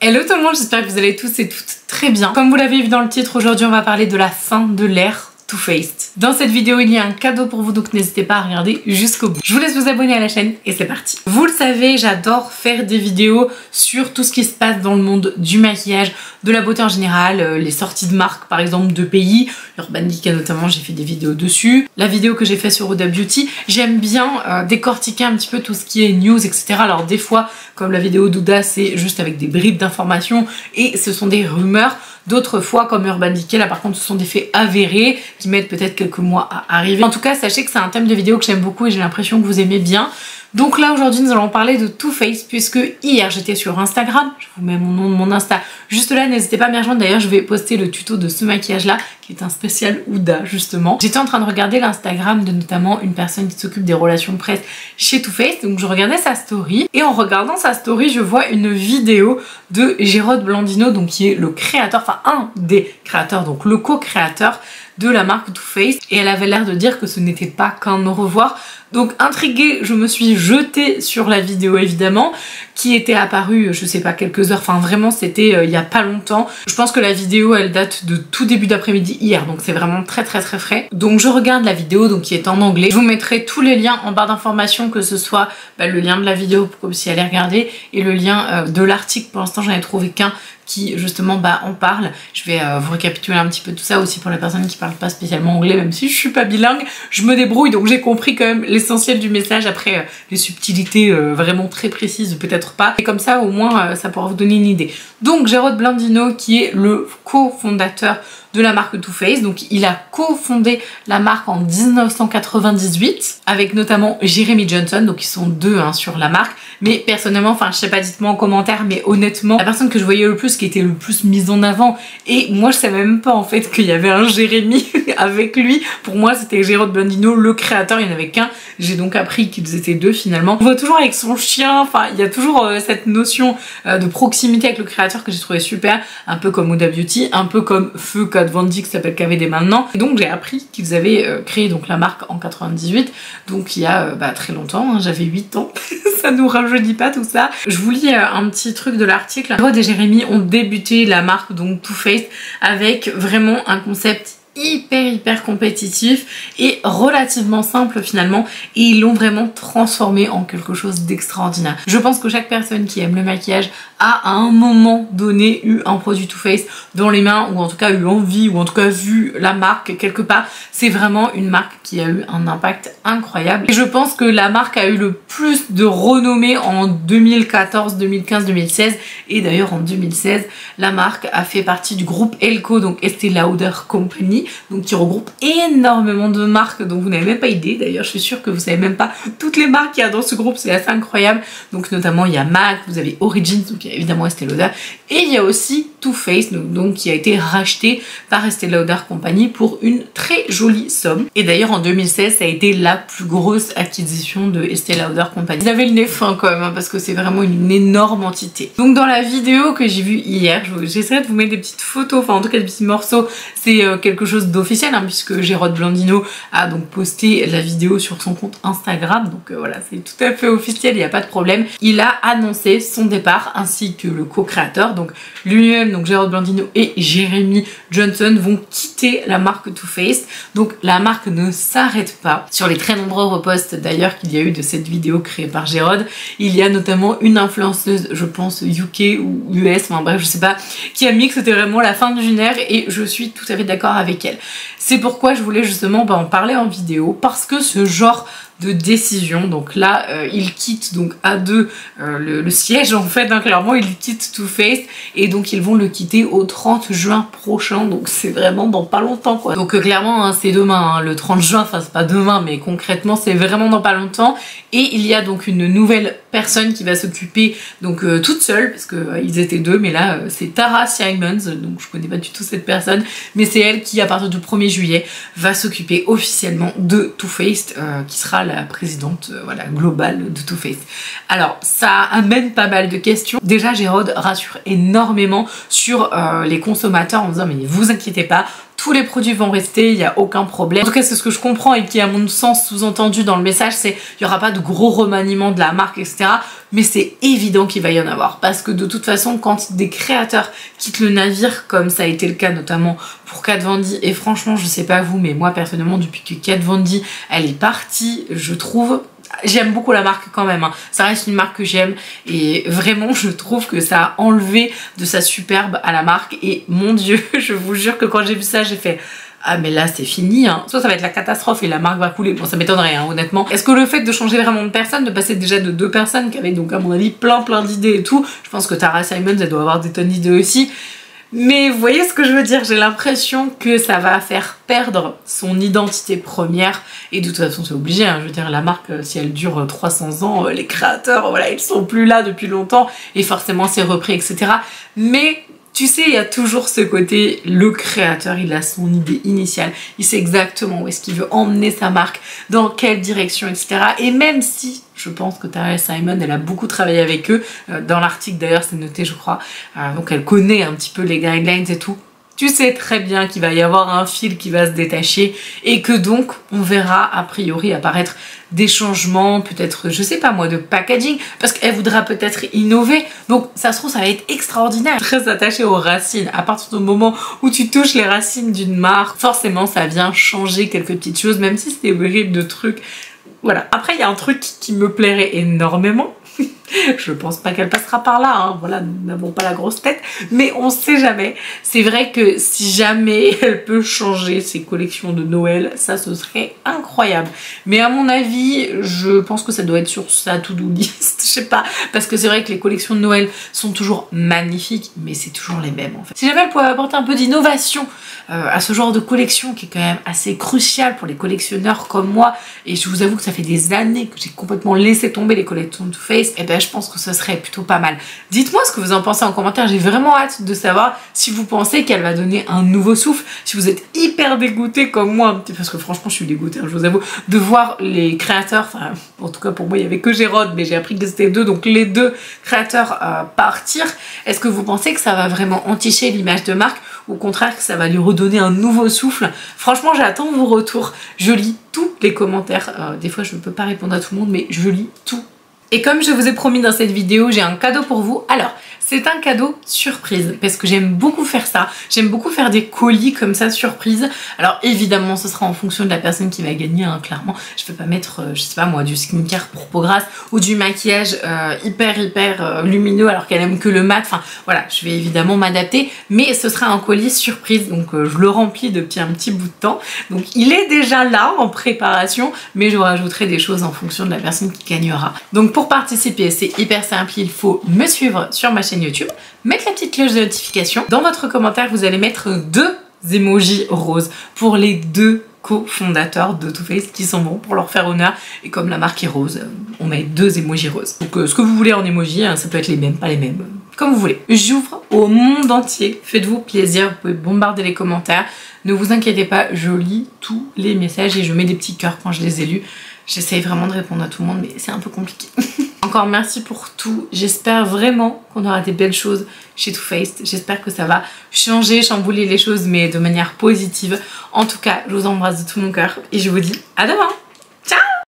Hello tout le monde, j'espère que vous allez tous et toutes très bien. Comme vous l'avez vu dans le titre, aujourd'hui on va parler de la fin de l'ère Too Faced. Dans cette vidéo, il y a un cadeau pour vous, donc n'hésitez pas à regarder jusqu'au bout. Je vous laisse vous abonner à la chaîne et c'est parti. Vous le savez, j'adore faire des vidéos sur tout ce qui se passe dans le monde du maquillage, de la beauté en général, les sorties de marques par exemple de pays. Urban Decay notamment, j'ai fait des vidéos dessus. La vidéo que j'ai fait sur Huda Beauty, j'aime bien décortiquer un petit peu tout ce qui est news, etc. Alors des fois, comme la vidéo d'Huda, c'est juste avec des bribes d'informations et ce sont des rumeurs. D'autres fois, comme Urban Decay, là par contre ce sont des faits avérés qui mettent peut-être quelques mois à arriver. En tout cas, sachez que c'est un thème de vidéo que j'aime beaucoup et j'ai l'impression que vous aimez bien. Donc là aujourd'hui nous allons parler de Too Faced puisque hier j'étais sur Instagram, je vous mets mon nom de mon Insta juste là, n'hésitez pas à m'y rejoindre, d'ailleurs je vais poster le tuto de ce maquillage là qui est un spécial Huda justement. J'étais en train de regarder l'Instagram de notamment une personne qui s'occupe des relations presse chez Too Faced, donc je regardais sa story et en regardant sa story je vois une vidéo de Gérald Blandino, donc qui est le créateur, enfin un des créateurs, donc le co-créateur de la marque Too Faced, et elle avait l'air de dire que ce n'était pas qu'un au revoir. Donc intriguée, je me suis jetée sur la vidéo évidemment, qui était apparue, je sais pas, quelques heures, enfin vraiment c'était il y a pas longtemps. Je pense que la vidéo elle date de tout début d'après-midi hier, donc c'est vraiment très frais. Donc je regarde la vidéo, donc qui est en anglais. Je vous mettrai tous les liens en barre d'informations, que ce soit le lien de la vidéo pour que vous puissiez aller regarder, et le lien de l'article. Pour l'instant j'en ai trouvé qu'un qui justement en parle. Je vais vous récapituler un petit peu tout ça aussi pour les personnes qui parlent pas spécialement anglais, même si je suis pas bilingue, je me débrouille, donc j'ai compris quand même l'essentiel du message. Après les subtilités vraiment très précises peut-être pas, et comme ça au moins ça pourra vous donner une idée. Donc Gérald Blandino qui est le cofondateur de la marque Too Faced, donc il a cofondé la marque en 1998 avec notamment Jeremy Johnson, donc ils sont deux sur la marque. Mais personnellement, enfin je sais pas, dites-moi en commentaire, mais honnêtement la personne que je voyais le plus, qui était le plus mise en avant, et moi je savais même pas en fait qu'il y avait un Jérémy avec lui. Pour moi c'était Gérald Blandino le créateur, il n'y en avait qu'un. J'ai donc appris qu'ils étaient deux finalement. On voit toujours avec son chien, enfin il y a toujours cette notion de proximité avec le créateur que j'ai trouvé super, un peu comme Huda Beauty, un peu comme Feu Kat Von D qui s'appelle KVD maintenant. Et donc j'ai appris qu'ils avaient créé donc la marque en 98, donc il y a très longtemps, j'avais 8 ans. Ça nous rajeunit pas tout ça. Je vous lis un petit truc de l'article. Rod et Jérémy ont débuté la marque donc Too Faced avec vraiment un concept hyper compétitif et relativement simple finalement, et ils l'ont vraiment transformé en quelque chose d'extraordinaire. Je pense que chaque personne qui aime le maquillage a à un moment donné eu un produit Too Faced dans les mains, ou en tout cas eu envie, ou en tout cas vu la marque quelque part. C'est vraiment une marque qui a eu un impact incroyable, et je pense que la marque a eu le plus de renommée en 2014, 2015, 2016, et d'ailleurs en 2016 la marque a fait partie du groupe Elko, donc Estée Lauder Company, donc qui regroupe énormément de marques dont vous n'avez même pas idée. D'ailleurs je suis sûre que vous savez même pas toutes les marques qu'il y a dans ce groupe, c'est assez incroyable. Donc notamment il y a MAC, vous avez Origins, donc il y a évidemment Estée Lauder, et il y a aussi Too Faced, donc qui a été racheté par Estée Lauder Company pour une très jolie somme. Et d'ailleurs en 2016 ça a été la plus grosse acquisition de Estée Lauder Company. Ils avaient le nez fin quand même parce que c'est vraiment une énorme entité. Donc dans la vidéo que j'ai vue hier, j'essaierai de vous mettre des petites photos, enfin en tout cas des petits morceaux, c'est quelque chose d'officiel puisque Gérald Blandino a donc posté la vidéo sur son compte Instagram, donc voilà, c'est tout à fait officiel, il n'y a pas de problème. Il a annoncé son départ ainsi que le co-créateur, donc lui-même, donc Gérald Blandino et Jeremy Johnson vont quitter la marque Too Faced. Donc la marque ne s'arrête pas. Sur les très nombreux reposts d'ailleurs qu'il y a eu de cette vidéo créée par Gérald, il y a notamment une influenceuse, je pense UK ou US, enfin bref je sais pas, qui a mis que c'était vraiment la fin d'une ère, et je suis tout à fait d'accord avec elle. C'est pourquoi je voulais justement en parler en vidéo, parce que ce genre de décision, donc là il quitte donc à deux le siège en fait, clairement il quitte Too Faced, et donc ils vont le quitter au 30 juin prochain, donc c'est vraiment dans pas longtemps quoi. Donc clairement c'est demain, le 30 juin, enfin c'est pas demain mais concrètement c'est vraiment dans pas longtemps. Et il y a donc une nouvelle personne qui va s'occuper donc toute seule, parce que ils étaient deux, mais là c'est Tara Simons, donc je connais pas du tout cette personne, mais c'est elle qui à partir du 1er juillet va s'occuper officiellement de Too Faced, qui sera la présidente voilà, globale de Too Faced. Alors ça amène pas mal de questions. Déjà Gérald rassure énormément sur les consommateurs en disant mais vous inquiétez pas, tous les produits vont rester, il n'y a aucun problème. En tout cas, c'est ce que je comprends et qui, à mon sens, sous-entendu dans le message, c'est qu'il n'y aura pas de gros remaniement de la marque, etc. Mais c'est évident qu'il va y en avoir parce que de toute façon, quand des créateurs quittent le navire, comme ça a été le cas notamment pour Kat Von D, et franchement, je sais pas vous, mais moi personnellement, depuis que Kat Von D, elle est partie, je trouve... J'aime beaucoup la marque quand même, hein. Ça reste une marque que j'aime et vraiment je trouve que ça a enlevé de sa superbe à la marque et mon dieu, je vous jure que quand j'ai vu ça j'ai fait ah mais là c'est fini, hein. Soit ça va être la catastrophe et la marque va couler, bon ça m'étonnerait hein, honnêtement. Est-ce que le fait de changer vraiment de personne, de passer déjà de 2 personnes qui avaient donc à mon avis plein d'idées et tout, je pense que Tara Simons elle doit avoir des tonnes d'idées aussi. Mais vous voyez ce que je veux dire, j'ai l'impression que ça va faire perdre son identité première et de toute façon c'est obligé, hein. Je veux dire la marque si elle dure 300 ans, les créateurs voilà ils sont plus là depuis longtemps et forcément c'est repris etc. Mais tu sais, il y a toujours ce côté, le créateur, il a son idée initiale, il sait exactement où est-ce qu'il veut emmener sa marque, dans quelle direction, etc. Et même si, je pense que Tara Simons, elle a beaucoup travaillé avec eux, dans l'article d'ailleurs c'est noté je crois, donc elle connaît un petit peu les guidelines et tout. Tu sais très bien qu'il va y avoir un fil qui va se détacher et que donc on verra a priori apparaître des changements, peut-être, je sais pas moi, de packaging, parce qu'elle voudra peut-être innover, donc ça se trouve ça va être extraordinaire. Très attaché aux racines, à partir du moment où tu touches les racines d'une marque, forcément ça vient changer quelques petites choses, même si c'est horrible de trucs. Voilà, après il y a un truc qui me plairait énormément, je pense pas qu'elle passera par là, hein. Voilà, nous n'avons pas la grosse tête, mais on sait jamais. C'est vrai que si jamais elle peut changer ses collections de Noël, ça ce serait incroyable. Mais à mon avis, je pense que ça doit être sur sa to-do list, je sais pas, parce que c'est vrai que les collections de Noël sont toujours magnifiques, mais c'est toujours les mêmes en fait. Si jamais elle pouvait apporter un peu d'innovation à ce genre de collection qui est quand même assez crucial pour les collectionneurs comme moi, et je vous avoue que ça fait des années que j'ai complètement laissé tomber les collections Too Faced, et ben je pense que ce serait plutôt pas mal. Dites-moi ce que vous en pensez en commentaire, j'ai vraiment hâte de savoir si vous pensez qu'elle va donner un nouveau souffle, si vous êtes hyper dégoûté comme moi, parce que franchement je suis dégoûtée, hein, je vous avoue, de voir les créateurs, enfin en tout cas pour moi il y avait que Gérard, mais j'ai appris que c'était 2, donc les 2 créateurs partir. Est-ce que vous pensez que ça va vraiment enticher l'image de marque, ou au contraire que ça va lui redonner un nouveau souffle? Franchement j'attends vos retours, je lis tous les commentaires, des fois je ne peux pas répondre à tout le monde mais je lis tout. Et comme je vous ai promis dans cette vidéo, j'ai un cadeau pour vous. Alors, c'est un cadeau surprise parce que j'aime beaucoup faire ça. J'aime beaucoup faire des colis comme ça surprise. Alors évidemment, ce sera en fonction de la personne qui va gagner, hein, clairement. Je vais pas mettre, je sais pas moi, du skincare pour peau grasse ou du maquillage hyper lumineux alors qu'elle aime que le mat. Enfin voilà, je vais évidemment m'adapter. Mais ce sera un colis surprise. Donc je le remplis depuis un petit bout de temps. Donc il est déjà là en préparation. Mais je rajouterai des choses en fonction de la personne qui gagnera. Donc pour participer, c'est hyper simple. Il faut me suivre sur ma chaîne YouTube, mettre la petite cloche de notification. Dans votre commentaire, vous allez mettre 2 emojis roses pour les 2 cofondateurs de Too Faced qui sont bons pour leur faire honneur. Et comme la marque est rose, on met 2 emojis roses. Donc ce que vous voulez en emoji, hein, ça peut être les mêmes, pas les mêmes, comme vous voulez. J'ouvre au monde entier, faites-vous plaisir, vous pouvez bombarder les commentaires. Ne vous inquiétez pas, je lis tous les messages et je mets des petits cœurs quand je les ai lus. J'essaye vraiment de répondre à tout le monde, mais c'est un peu compliqué. Encore merci pour tout. J'espère vraiment qu'on aura des belles choses chez Too Faced. J'espère que ça va changer, chambouler les choses, mais de manière positive. En tout cas, je vous embrasse de tout mon cœur et je vous dis à demain.